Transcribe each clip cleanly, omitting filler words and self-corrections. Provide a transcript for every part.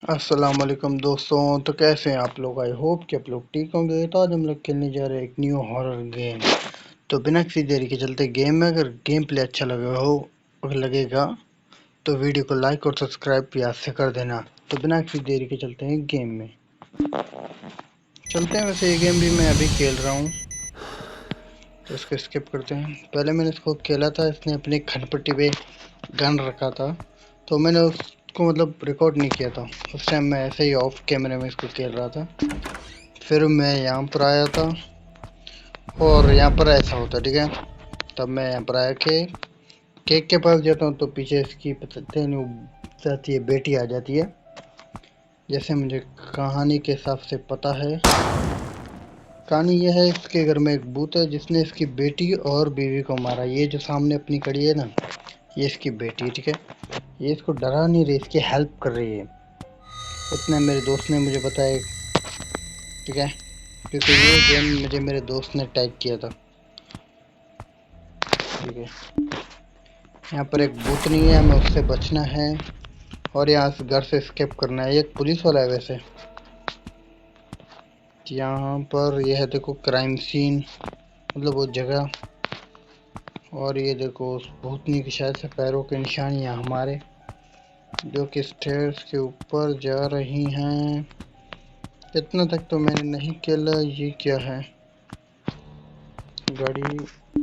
अस्सलाम वालेकुम दोस्तों। तो कैसे हैं आप लोग? आई होप कि आप लोग ठीक होंगे। तो आज हम लोग खेलने जा रहे हैं एक न्यू हॉरर गेम। तो बिना किसी देरी के चलते गेम में। अगर गेम प्ले अच्छा लगेगा तो वीडियो को लाइक और सब्सक्राइब याद से कर देना। तो बिना किसी देरी के चलते हैं गेम में। चलते हैं। वैसे ये गेम भी मैं अभी खेल रहा हूँ, तो इसको स्किप करते हैं। पहले मैंने इसको खेला था, इसने अपनी खनपट्टी पे गन रखा था, तो मैंने उसको मतलब रिकॉर्ड नहीं किया था। उस टाइम मैं ऐसे ही ऑफ कैमरे में इसको खेल रहा था। फिर मैं यहाँ पर आया था और यहाँ पर ऐसा होता, ठीक है। तब मैं यहाँ पर आया के केक के पास जाता हूँ, तो पीछे इसकी पता नहीं जाती है, बेटी आ जाती है। जैसे मुझे कहानी के हिसाब से पता है, कहानी यह है, इसके घर में एक भूत है जिसने इसकी बेटी और बीवी को मारा। ये जो सामने अपनी खड़ी है ना, ये इसकी बेटी है, ठीक है। ये इसको डरा नहीं रही, इसकी हेल्प कर रही है। इतना मेरे दोस्त ने मुझे बताया, ठीक है, क्योंकि ये गेम मुझे मेरे दोस्त ने टैग किया था, ठीक है। यहाँ पर एक भूतनी है, हमें उससे बचना है और यहाँ से घर से एस्केप करना है। एक पुलिस वाला है वैसे। यहाँ पर यह है, देखो, क्राइम सीन, मतलब वो जगह। और ये देखो उस भूतनी की शायद से पैरों के निशान यहाँ हमारे, जो कि स्टेयर्स के ऊपर जा रही हैं। इतना तक तो मैंने नहीं खेला। ये क्या है? गाड़ी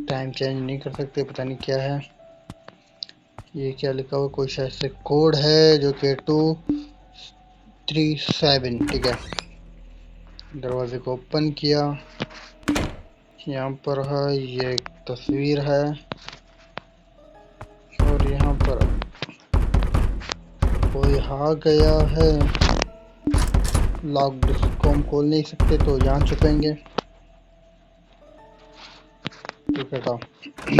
टाइम चेंज नहीं कर सकते, पता नहीं क्या है। ये क्या लिखा हुआ? कोई शायद से कोड है, जो कि 237, ठीक है। दरवाजे को ओपन किया। यहाँ पर है, ये एक तस्वीर है और यहाँ पर कोई आ गया है। लॉक इसको हम खोल नहीं सकते, तो यहाँ छुपेंगे, ठीक है। तो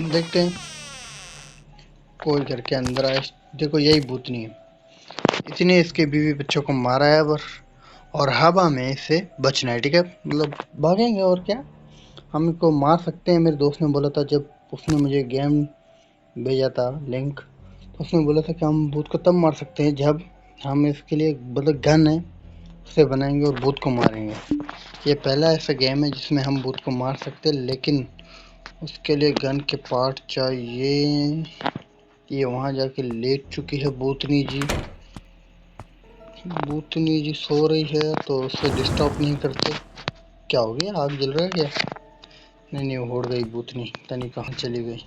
देखते हैं कोई घर के अंदर आए। देखो यही भूतनी है, इसने इसके बीवी बच्चों को मारा है और हवा में इसे बचना है, ठीक है। मतलब भागेंगे और क्या, हम इसको मार सकते हैं। मेरे दोस्त ने बोला था, जब उसने मुझे गेम भेजा था लिंक, तो उसने बोला था कि हम भूत को तब मार सकते हैं जब हम इसके लिए मतलब गन है उसे बनाएंगे और भूत को मारेंगे। ये पहला ऐसा गेम है जिसमें हम भूत को मार सकते हैं, लेकिन उसके लिए गन के पार्ट चाहिए। ये वहाँ जाके लेट चुकी है भूतनी जी। भूतनी जी सो रही है, तो उसे डिस्टर्ब नहीं करते। क्या हो गया? आग जल रहा है क्या? नहीं नहीं, वो उड़ गई भूतनी, पता नहीं कहाँ चली गई।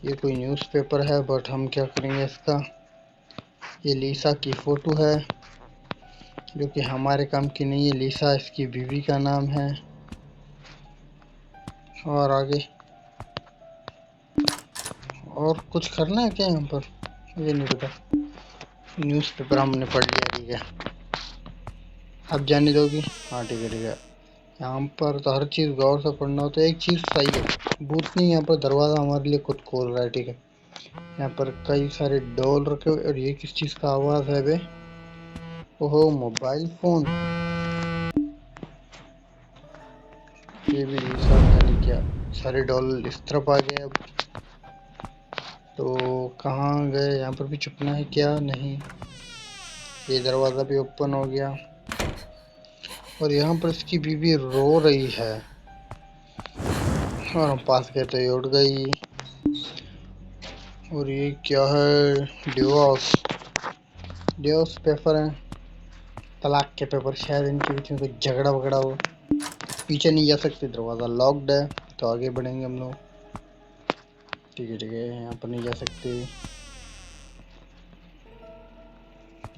ये कोई न्यूज़पेपर है, बट हम क्या करेंगे इसका। ये लीसा की फ़ोटो है, जो कि हमारे काम की नहीं है। लीसा इसकी बीवी का नाम है। और आगे और कुछ करना है क्या यहाँ पर? ये नहीं पता। न्यूज़पेपर हमने पढ़ लिया, ठीक है। अब जाने दोगी? हाँ ठीक है, ठीक है। यहाँ पर तो हर चीज़ गौर से पढ़ना होता है। एक चीज़ सही है, भूतनी यहाँ पर दरवाज़ा हमारे लिए खुद खोल रहा है, ठीक है। यहाँ पर कई सारे डॉल रखे हुए। और ये किस चीज़ का आवाज़ है बे? ओहो, मोबाइल फ़ोन। ये भी सावधानी क्या, सारे डॉल इस तरफ आ गए। अब तो कहाँ गए? यहाँ पर भी छुपना है क्या? नहीं। ये दरवाज़ा भी ओपन हो गया और यहाँ पर इसकी बीवी रो रही है, और हम पास गए तो ये उड़ गई। और ये क्या है? डिवोर्स डिवोर्स पेपर है, तलाक के पेपर। शायद इनके बीच में कोई झगड़ा वगड़ा हो। पीछे नहीं जा सकते, दरवाज़ा लॉक्ड है, तो आगे बढ़ेंगे हम लोग, ठीक है, ठीक है। यहाँ पर नहीं जा सकते।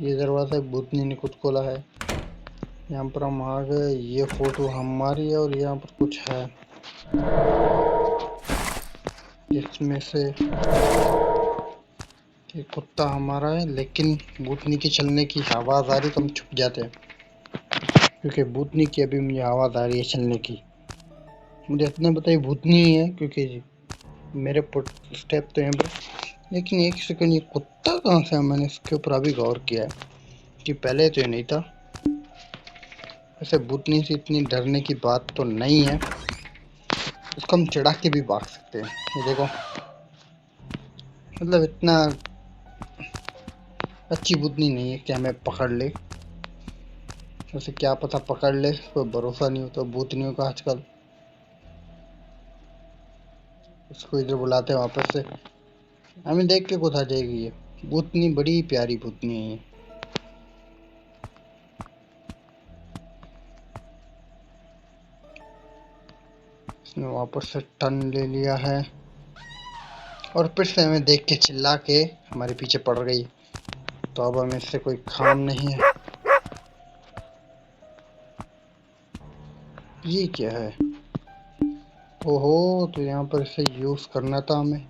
ये दरवाज़ा भूतनी ने खुद खोला है। यहाँ पर हम आ गए। ये फोटो हमारी है और यहाँ पर कुछ है जिसमें से ये कुत्ता हमारा है, लेकिन भूतनी के चलने की आवाज़ आ रही, तो हम छुप जाते हैं, क्योंकि भूतनी की अभी मुझे आवाज़ आ रही है चलने की। मुझे इतना पता है भूतनी ही है, क्योंकि मेरे स्टेप तो यहाँ पर। लेकिन एक सेकंड, ये कुत्ता कहाँ से है? मैंने इसके ऊपर अभी गौर किया है कि पहले तो ये नहीं था। वैसे भूतनी से इतनी डरने की बात तो नहीं है, उसको हम चढ़ा के भी भाग सकते हैं। ये देखो, मतलब इतना अच्छी भूतनी नहीं है कि हमें पकड़ ले। वैसे क्या पता पकड़ ले, कोई भरोसा नहीं होता भूतनियों का आजकल। उसको इधर बुलाते हैं वापस से, हमें देख के कुछ आ जाएगी। ये भूतनी बड़ी प्यारी भूतनी है ये। इसने वापस से टर्न ले लिया है और फिर से हमें देख के चिल्ला के हमारे पीछे पड़ गई। तो अब हमें इससे कोई काम नहीं है। ये क्या है? ओहो, तो यहाँ पर इसे यूज करना था हमें।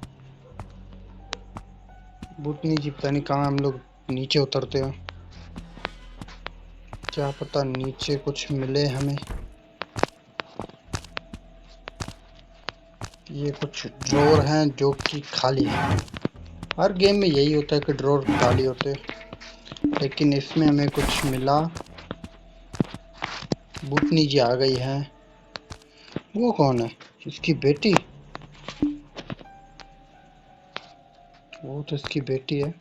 भूतनी जी पता नहीं कहाँ हम लोग नीचे उतरते हैं। क्या पता नीचे कुछ मिले हमें। ये कुछ ड्रॉर हैं जो कि खाली हैं। हर गेम में यही होता है कि ड्रॉर खाली होते हैं, लेकिन इसमें हमें कुछ मिला। भूतनी जी आ गई है। वो कौन है? इसकी बेटी? वो तो इसकी बेटी है।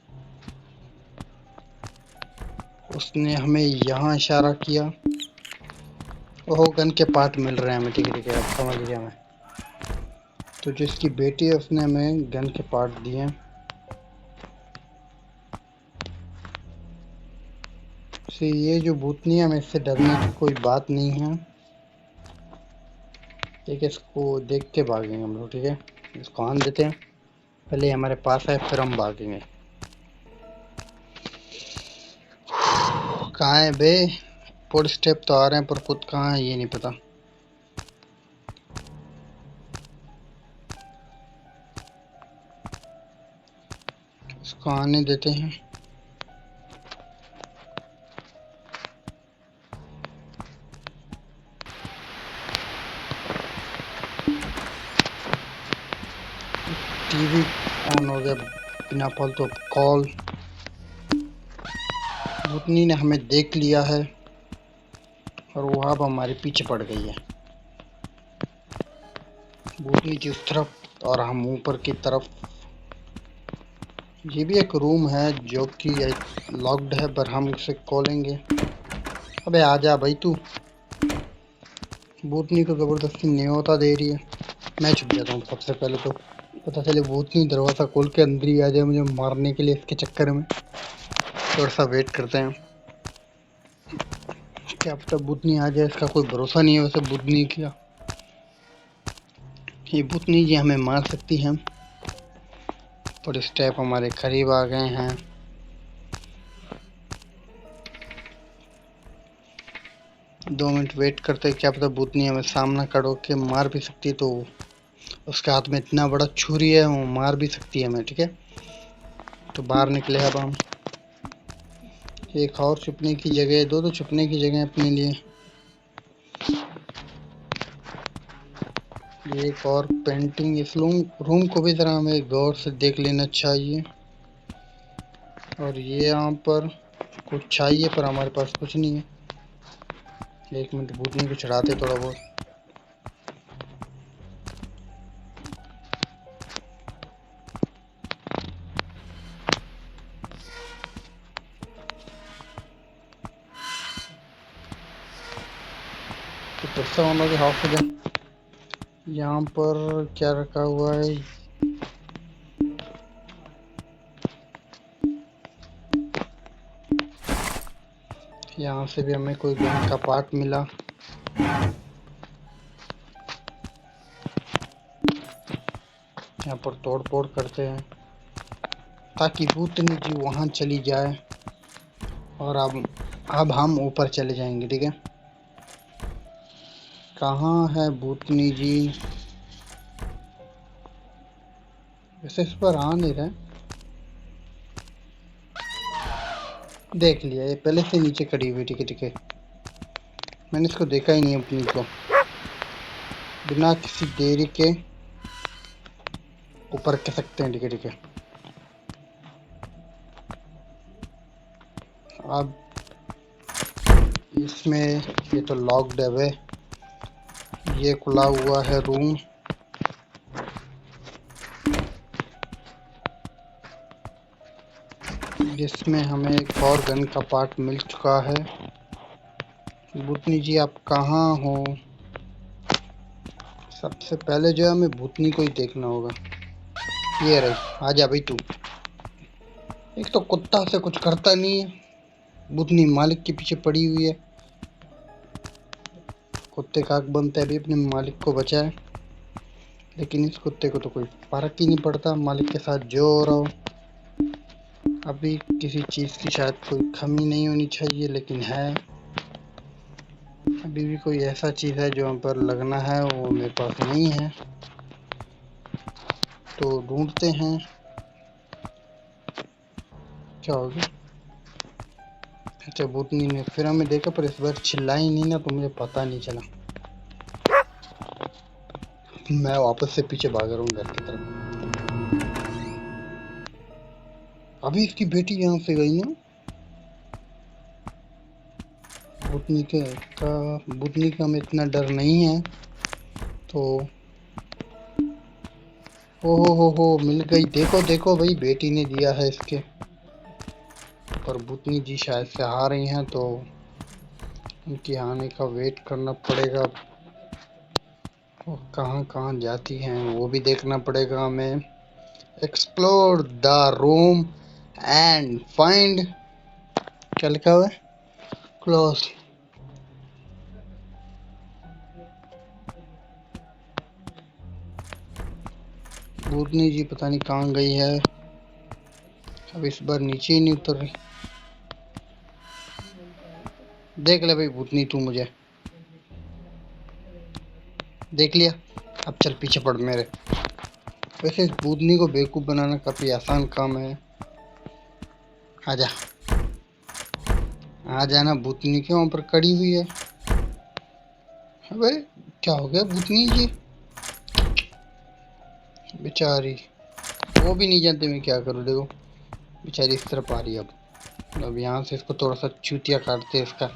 उसने हमें यहाँ इशारा किया। ओहो, गन के पार्ट मिल रहे हैं हमें। ठीक है ठीक है, अब समझ गया मैं। तो जो इसकी बेटी है उसने हमें गन के पार्ट दिए हैं। से ये जो भूतनी है, हमें इससे डरने की कोई बात नहीं है। ठीक है, इसको देख के भागेंगे हम लोग। ठीक है, इसको आन देते हैं। पहले हमारे पास है, फिर हम भागेंगे। कहाँ है बे? फुट स्टेप तो आ रहे हैं पर खुद कहाँ है ये नहीं पता। इसको आने देते हैं। टीवी ऑन हो गया बिना फालतू कॉल। भूतनी ने हमें देख लिया है और वो अब हमारे पीछे पड़ गई है। भूतनी जी उस तरफ और हम ऊपर की तरफ। ये भी एक रूम है जो कि लॉक्ड है, पर हम उसे खोलेंगे। अबे आजा भाई तू। भूतनी को जबरदस्ती न्योता दे रही है। मैं छुप जाता हूँ सबसे पहले, तो पता चले भूतनी दरवाज़ा खोल के अंदर ही आ जाए मुझे मारने के लिए। इसके चक्कर में थोड़ा सा वेट करते हैं। क्या पता भूतनी आ जाए, इसका कोई भरोसा नहीं है वैसे भूतनी का। ये भूतनी जी हमें मार सकती है। पर स्टेप हमारे करीब आ गए हैं। दो मिनट वेट करते, क्या पता भूतनी हमें सामना खड़ो के मार भी सकती है। तो उसके हाथ में इतना बड़ा छुरी है, वो मार भी सकती है हमें। ठीक है, तो बाहर निकले अब हम। एक और छुपने की जगह, दो छुपने की जगह अपने लिए। एक और पेंटिंग। इस रूम को भी जरा हमें गौर से देख लेना चाहिए। और ये यहाँ पर कुछ चाहिए पर हमारे पास कुछ नहीं है। एक मिनट, भूतनी को चढ़ाते थोड़ा बहुत। तो पैसा होना के हाफ हो जाए। यहाँ पर क्या रखा हुआ है? यहाँ से भी हमें कोई गन का पार्ट मिला। यहाँ पर तोड़ फोड़ करते हैं ताकि भूतनी जी वहाँ चली जाए और अब हम ऊपर चले जाएंगे। ठीक है, कहाँ है भूतनी जी? वैसे इस पर आ नहीं रहे। देख लिया, ये पहले से नीचे खड़ी हुई। ठीक है ठीक है, मैंने इसको देखा ही नहीं अपनी को। बिना किसी देरी के ऊपर कह सकते हैं। ठीक है ठीक है, अब इसमें ये तो लॉक्ड है। ये खुला हुआ है रूम। जिसमें हमें एक और गन का पार्ट मिल चुका है। भूतनी जी आप कहाँ हो? सबसे पहले जो है हमें भूतनी को ही देखना होगा। ये रही, आ जा भाई तू। एक तो कुत्ता से कुछ करता नहीं है, भूतनी मालिक के पीछे पड़ी हुई है। कुत्ते का हक बनता है भी अपने मालिक को बचाए, लेकिन इस कुत्ते को तो कोई फर्क ही नहीं पड़ता मालिक के साथ जो हो रहा हो। अभी किसी चीज़ की शायद कोई कमी नहीं होनी चाहिए, लेकिन है। अभी भी कोई ऐसा चीज़ है जो हम पर लगना है, वो मेरे पास नहीं है, तो ढूंढते हैं। क्या होगी? अच्छा, भूतनी ने फिर हमें देखा, पर इस बार चिल्लाई नहीं ना, तो मुझे पता नहीं चला। मैं वापस से पीछे भाग रहा हूँ घर की तरफ। अभी इसकी बेटी यहाँ से गई ना। भूतनी का हमें इतना डर नहीं है, तो हो मिल गई। देखो देखो भाई, बेटी ने दिया है इसके। पर भूतनी जी शायद से आ रही हैं, तो उनकी आने का वेट करना पड़ेगा। वो कहाँ कहाँ जाती हैं वो भी देखना पड़ेगा हमें। Explore the room and find, क्या लिखा हुआ है, क्लोज। भूतनी जी पता नहीं कहाँ गई है। अब इस बार नीचे ही नहीं उतर रही। देख ले भाई भूतनी, तू मुझे देख लिया, अब चल पीछे पड़ मेरे। वैसे इस भूतनी को बेवकूफ़ बनाना काफ़ी आसान काम है। आजा, आ जाना भूतनी, के वहाँ पर खड़ी हुई है। अबे क्या हो गया भूतनी जी, बेचारी। वो भी नहीं जानते मैं क्या करूँ। देखो बेचारी इस तरफ आ रही है। अब यहाँ से इसको थोड़ा सा चूतिया काटते हैं इसका।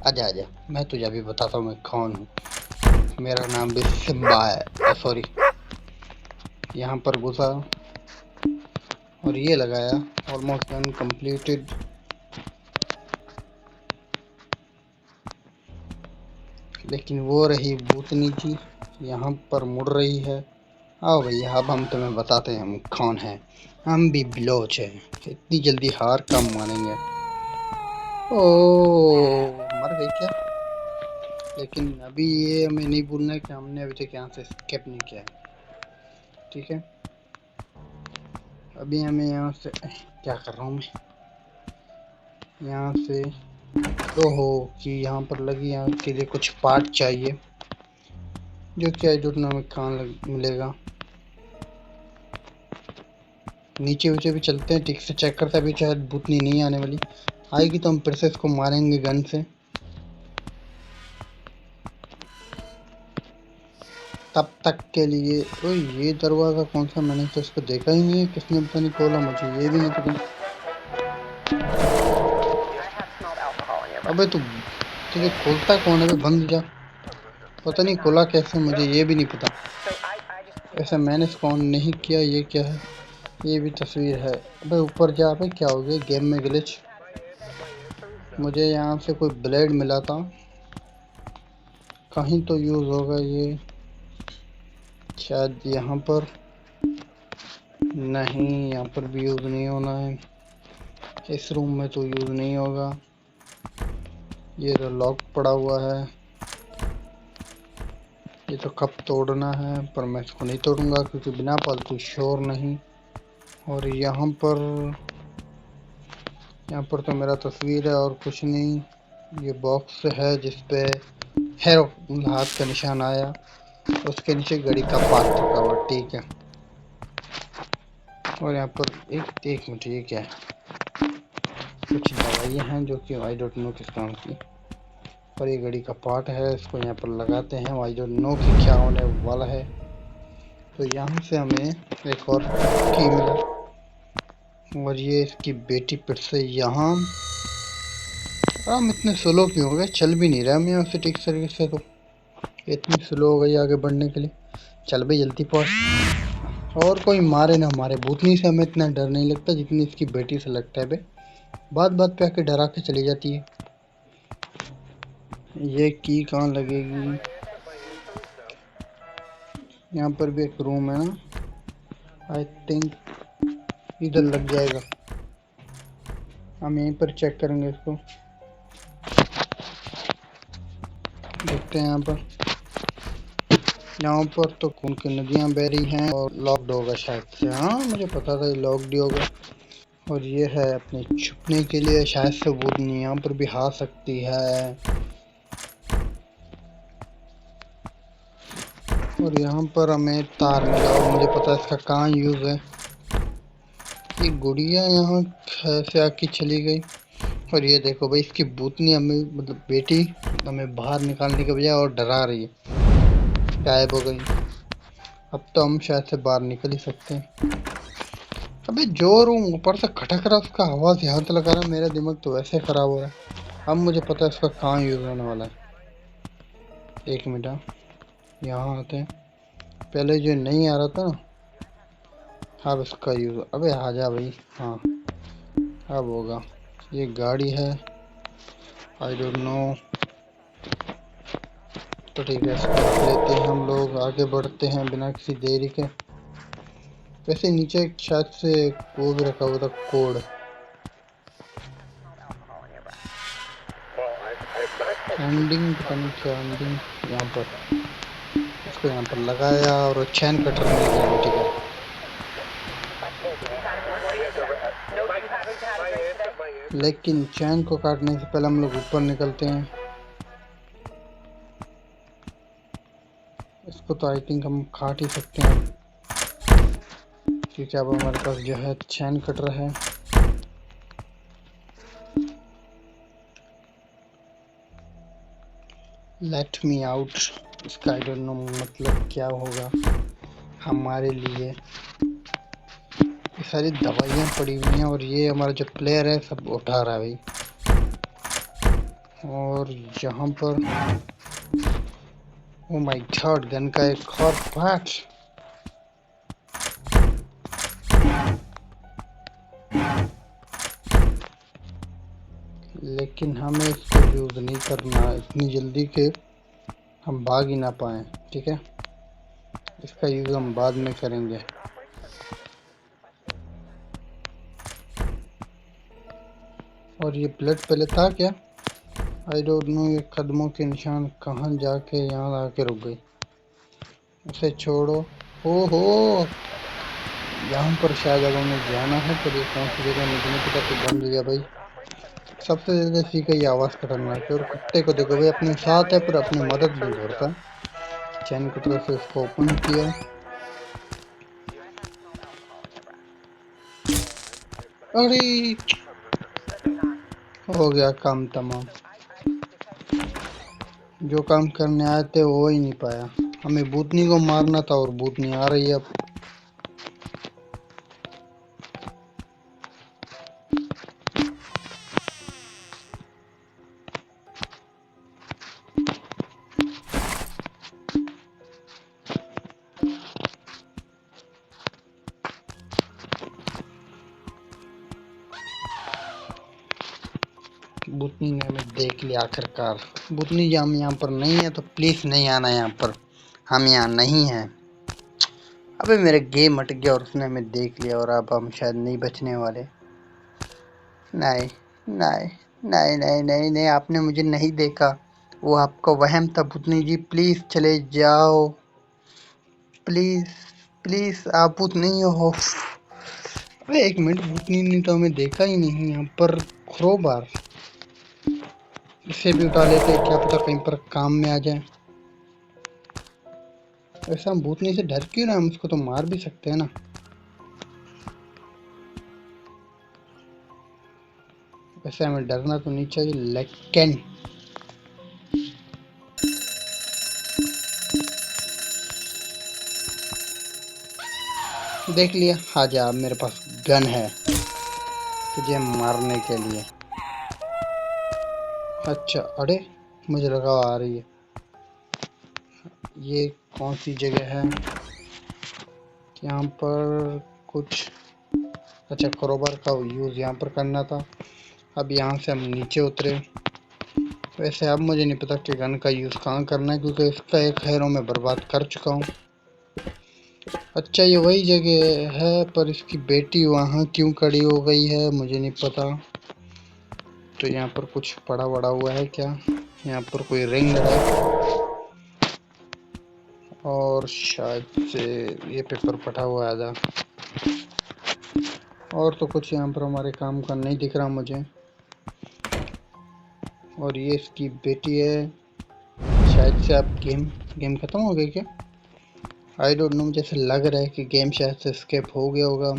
आजा आजा, मैं तुझे अभी बताता हूँ मैं कौन हूँ। मेरा नाम भी सिम्बा है, सॉरी। यहाँ पर घुसा और ये लगाया। Almost done, completed. लेकिन वो रही भूतनी जी, यहाँ पर मुड़ रही है। आओ भैया, अब हम तुम्हें बताते हैं हम कौन हैं। हम भी बिलोच हैं, इतनी जल्दी हार कम मानेंगे। ओ, मर गई क्या? लेकिन अभी ये हमें नहीं भूलना है कि हमने अभी तक यहाँ से स्केप नहीं किया है, ठीक है। अभी हमें यहाँ से क्या कर रहा हूँ मैं, यहाँ से तो हो कि यहाँ पर लगी, यहाँ के लिए कुछ पार्ट चाहिए, जो कि आई डोंट नो हमें कहाँ मिलेगा। नीचे ऊंचे भी चलते हैं, ठीक से चेक करते हैं। अभी शायद भूतनी नहीं आने वाली, आएगी तो हम फिर से इसको मारेंगे गन से। तब तक के लिए। ओ, ये दरवाज़ा कौन सा, मैंने तो इसको देखा ही नहीं है, किसने पता नहीं खोला, मुझे ये भी नहीं पता। अबे तू, तुझे खोलता कौन है बे? बंद जा। पता नहीं खोला कैसे, मुझे ये भी नहीं पता। ऐसा मैंने इसको ऑन नहीं किया। ये क्या है? ये भी तस्वीर है। अबे ऊपर जा। अबे क्या हो गया गेम में ग्लिच? मुझे यहाँ से कोई ब्लेड मिला था, कहीं तो यूज़ होगा ये, शायद यहाँ पर नहीं। यहाँ पर भी यूज़ नहीं होना है, इस रूम में तो यूज़ नहीं होगा। ये तो लॉक पड़ा हुआ है, ये तो कप तोड़ना है, पर मैं इसको नहीं तोड़ूंगा क्योंकि बिना फालतू शोर नहीं। और यहाँ पर तो मेरा तस्वीर है और कुछ नहीं। ये बॉक्स है जिसपे हेरो हाथ का निशान आया, उसके नीचे घड़ी का पार्ट रखा हुआ, ठीक है। और यहाँ पर एक मिनट, ये क्या है? कुछ दवाइयाँ हैं जो कि आई डोंट नो किस काम की। और ये घड़ी का पार्ट है, इसको यहाँ पर लगाते हैं। आई डोंट नो कि क्या होने वाला है। तो यहाँ से हमें एक और की मिला, और ये इसकी बेटी फिर से यहाँ। हम इतने स्लो क्यों हो गए? चल भी नहीं रहा हम यहाँ से ठीक तरीके से, तो इतनी स्लो हो गई आगे बढ़ने के लिए। चल भाई जल्दी पहुँच। और कोई मारे ना मारे, भूतनी से हमें इतना डर नहीं लगता जितनी इसकी बेटी से लगता है बे। बात बात पे आके डरा के चली जाती है। ये की कहाँ लगेगी? यहाँ पर भी एक रूम है ना, आई थिंक इधर लग जाएगा। हम यहीं पर चेक करेंगे इसको, देखते हैं। यहाँ पर तो खून की नदियाँ बह रही हैं और लॉक्ड होगा शायद से। हाँ, मुझे पता था ये लॉक्ड ही होगा। और ये है अपने छुपने के लिए, शायद से भूतनी यहाँ पर भी आ सकती है। और यहाँ पर हमें तार मिला और मुझे पता है इसका कहाँ यूज़ है। ये गुड़िया यहाँ कैसे आके चली गई? और ये देखो भाई, इसकी भूतनी हमें, मतलब बेटी, हमें बाहर निकालने के बजाय और डरा रही है। गायब हो गई। अब तो हम शायद से बाहर निकल ही सकते हैं। अबे जो रूम ऊपर से खटक रहा, उसका आवाज यहाँ से लगा रहा, मेरा दिमाग तो वैसे खराब हो रहा है। अब मुझे पता है इसका कहाँ यूज होने वाला है। एक मिनट, यहाँ आते हैं। पहले जो नहीं आ रहा था ना, अब इसका यूज। अबे आ जा भाई। हाँ, अब होगा। ये गाड़ी है, आई डोंट नो। तो ठीक है, इसको रख लेते हैं। हम लोग आगे बढ़ते हैं बिना किसी देरी के। वैसे नीचे शायद से वो भी रखा हुआ था, कोड। एंडिंग, पता नहीं क्या एंडिंग। यहाँ पर इसको यहाँ पर लगाया और चैन कटर मिल गया। ठीक है, लेकिन चैन को काटने से पहले हम लोग ऊपर निकलते हैं। इसको तो आई थिंक हम काट ही सकते हैं, क्योंकि अब हमारे पास जो है चैन कटर है। Let me out. इसका आई डोंट नो मतलब क्या होगा हमारे लिए। ये सारी दवाइयाँ पड़ी हुई हैं और ये हमारा जो प्लेयर है सब उठा रहा है भाई। और यहाँ पर ओ माय गॉड, गन का एक और पार्ट। लेकिन हमें इसको यूज नहीं करना इतनी जल्दी के हम भाग ही ना पाए। ठीक है, इसका यूज हम बाद में करेंगे। और ये ब्लड पहले था क्या? I don't know. ये कदमों के निशान कहाँ जाके यहाँ आके रुक गई। उसे छोड़ो। ओहो, यहाँ पर शायद अगर हमें जाना है तो ये कौन सी जगह मुझे नहीं पता। तो बंद गया भाई। सबसे ज्यादा इसी का ही आवाज खतरनाक है। और कुत्ते को देखो भाई, अपने साथ है पर अपनी मदद नहीं छोड़ता। चैन की तरफ से इसको ओपन किया। अरे, हो गया काम तमाम। जो काम करने आए थे वो ही नहीं पाया। हमें भूतनी को मारना था और भूतनी आ रही है अब। भूतनी ने हमें देख लिया आखिरकार। भूतनी जी, हम यहाँ पर नहीं है तो प्लीज नहीं आना यहाँ पर। हम यहाँ नहीं हैं। अबे मेरा गेम हट गया और उसने हमें देख लिया और अब हम शायद नहीं बचने वाले। नहीं, नहीं, नहीं, नहीं, नहीं, नहीं, आपने मुझे नहीं देखा। वो आपका वहम था भूतनी जी। प्लीज चले जाओ। प्लीज, प्लीज, आप भूत नहीं हो। अरे एक मिनट, भूतनी ने तो हमें देखा ही नहीं। यहाँ पर क्रोबार, इसे भी उठा लेते, क्या पता कहीं पर काम में आ जाए। वैसे हम भूतनी से डर क्यों ना, हम उसको तो मार भी सकते हैं ना। वैसे हमें डरना तो नहीं चाहिए, लेकिन देख लिया। आ जा, अब मेरे पास गन है तुझे मारने के लिए। अच्छा, अरे मुझे लगा आ रही है। ये कौन सी जगह है? यहाँ पर कुछ, अच्छा, क्रोबार का यूज यहाँ पर करना था। अब यहाँ से हम नीचे उतरे। वैसे अब मुझे नहीं पता कि गन का यूज़ कहाँ करना है, क्योंकि इसका एक हैरो मैं बर्बाद कर चुका हूँ। अच्छा, ये वही जगह है, पर इसकी बेटी वहाँ क्यों खड़ी हो गई है मुझे नहीं पता। तो यहाँ पर कुछ पड़ा वड़ा हुआ है क्या? यहाँ पर कोई रिंग है और शायद से ये पेपर पटा हुआ है आधा। और तो कुछ यहाँ पर हमारे काम का नहीं दिख रहा मुझे। और ये इसकी बेटी है। शायद से अब गेम खत्म हो गई क्या? आई डोंट नो, मुझे ऐसा लग रहा है कि गेम शायद से स्किप हो गया होगा,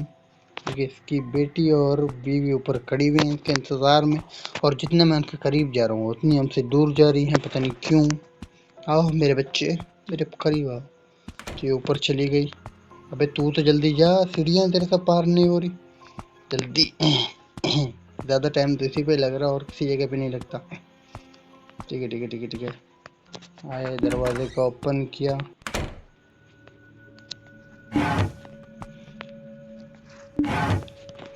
क्योंकि इसकी बेटी और बीवी ऊपर खड़ी हुई हैं इसके इंतज़ार में। और जितना मैं उनके करीब जा रहा हूँ उतनी हमसे दूर जा रही हैं, पता नहीं क्यों। आओ मेरे बच्चे, मेरे करीब आओ। तो ये ऊपर चली गई। अबे तू तो जल्दी जा, सीढ़ियाँ तेरे से पार नहीं हो रही, जल्दी। ज़्यादा टाइम तो इसी पे लग रहा है और किसी जगह पे नहीं लगता। ठीक है ठीक है ठीक है ठीक है। आए, दरवाजे का ओपन किया।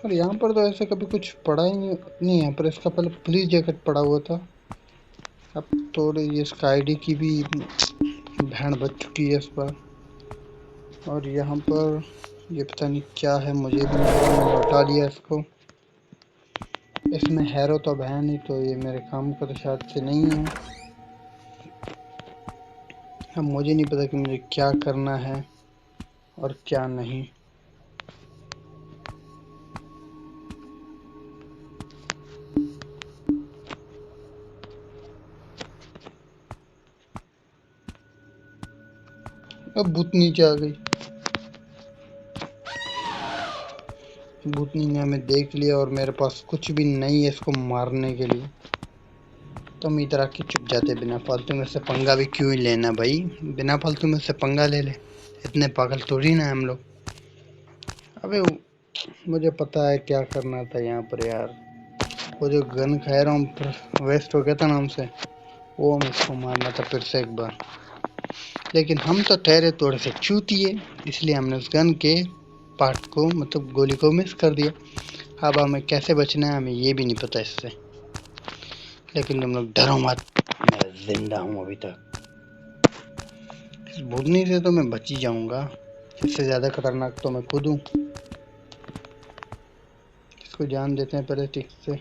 और यहाँ पर तो ऐसे कभी कुछ पड़ा ही नहीं। यहाँ पर इसका पहले पुलिस जैकेट पड़ा हुआ था। अब थोड़ी ये इसका आईडी की भी भैंड बच चुकी है इस पर। और यहाँ पर ये पता नहीं क्या है, मुझे भी नहीं पता, मैंने उठा लिया इसको। इसमें हैरो तो है नहीं, तो ये मेरे काम का तो शायद से नहीं है। अब मुझे नहीं पता कि मुझे क्या करना है और क्या नहीं। अब भूतनी नीचे आ गई। भूतनी ने हमें देख लिया और मेरे पास कुछ भी नहीं है इसको मारने के लिए। तो हम इधर आके चुप जाते, बिना फालतू में से पंगा भी क्यों ही लेना भाई, बिना फालतू में से पंगा ले ले, इतने पागल थोड़ी ना हम लोग। अबे मुझे पता है क्या करना था यहाँ पर यार। वो जो गन खा रहा हूँ वेस्ट हो गया था ना हमसे, वो हम इसको मारना था फिर से एक बार। लेकिन हम तो ठहरे थोड़े से चूतिए, इसलिए हमने उस गन के पार्ट को, मतलब गोली को मिस कर दिया। अब हमें कैसे बचना है हमें ये भी नहीं पता इससे। लेकिन तुम लोग डरो मत, मैं जिंदा हूँ अभी तक। इस भूतनी से तो मैं बच ही जाऊंगा, इससे ज्यादा खतरनाक तो मैं खुद हूँ। इसको जान देते हैं पहले ठीक से।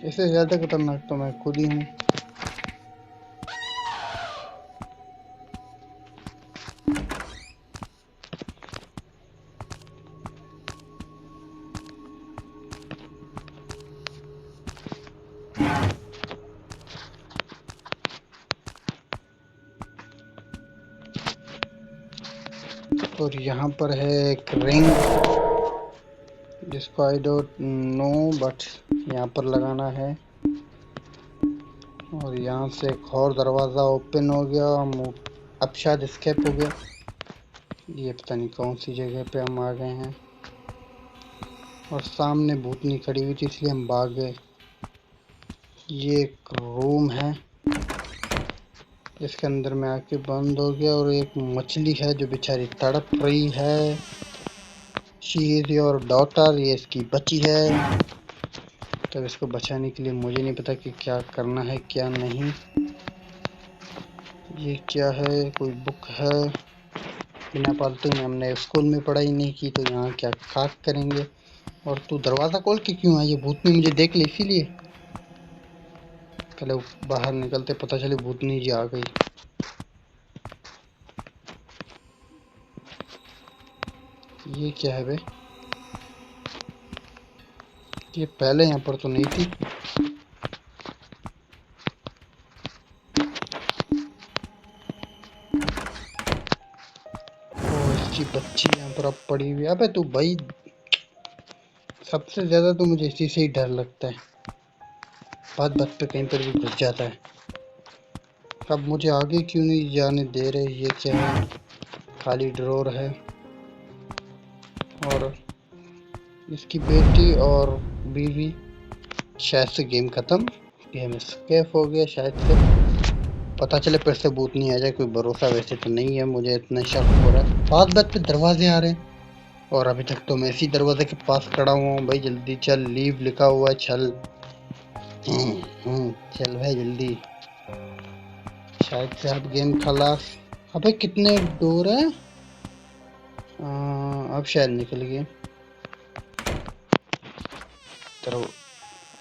इससे ज्यादा खतरनाक तो मैं खुद ही हूँ। और यहाँ पर है एक रिंग, जिसको आई डोंट नो, बट यहाँ पर लगाना है। और यहाँ से एक और दरवाज़ा ओपन हो गया। हम अब शायद एस्केप हो गया। ये पता नहीं कौन सी जगह पे हम आ गए हैं। और सामने भूतनी खड़ी हुई थी इसलिए हम भाग गए। ये एक रूम है, इसके अंदर में आके बंद हो गया। और एक मछली है जो बेचारी तड़प रही है। शी इज योर डॉटर, ये इसकी बच्ची है। तो इसको बचाने के लिए मुझे नहीं पता कि क्या करना है क्या नहीं। ये क्या है, कोई बुक है? बिना फालतू में, हमने स्कूल में पढ़ाई नहीं की तो यहाँ क्या खाक करेंगे। और तू दरवाज़ा खोल के क्यों आई? ये भूतनी मुझे देख ली इसीलिए। पहले बाहर निकलते पता चले भूतनी जी आ गई। ये क्या है बे? ये पहले यहाँ पर तो नहीं थी। ओ, इसकी बच्ची यहाँ पर अब पड़ी हुई है। अबे तू भाई, सबसे ज्यादा तो मुझे इसी से ही डर लगता है, बात बात पे कहीं पर भी घुस जाता है। अब मुझे आगे क्यों नहीं जाने दे रहे? ये क्या है? खाली ड्रॉर है। और इसकी बेटी और बीवी। शायद से गेम खत्म, गेम स्केप हो गया शायद से। पता चले फिर से भूत नहीं आ जाए, कोई भरोसा वैसे तो नहीं है, मुझे इतना शक हो रहा है। बात बात पे दरवाजे आ रहे हैं और अभी तक तो मैं इसी दरवाजे के पास खड़ा हुआ हूँ। भाई जल्दी चल, लीव लिखा हुआ है, चल। चल भाई जल्दी। शायद से अब गेम खलास। अबे कितने डोर है? अब शायद निकल गए। तेरा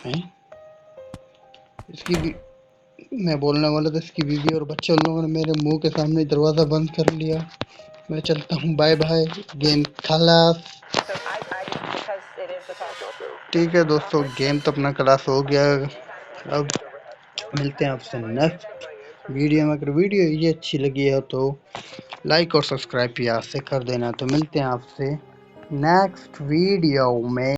हैं? इसकी भी मैं बोलने वाला था, इसकी बीवी और बच्चे उन लोगों ने मेरे मुंह के सामने दरवाजा बंद कर लिया। मैं चलता हूँ, बाय बाय। गेम खलास। ठीक है दोस्तों, गेम तो अपना क्लास हो गया। अब मिलते हैं आपसे नेक्स्ट वीडियो में। अगर वीडियो ये अच्छी लगी है तो लाइक और सब्सक्राइब भी यहाँ से कर देना। तो मिलते हैं आपसे नेक्स्ट वीडियो में।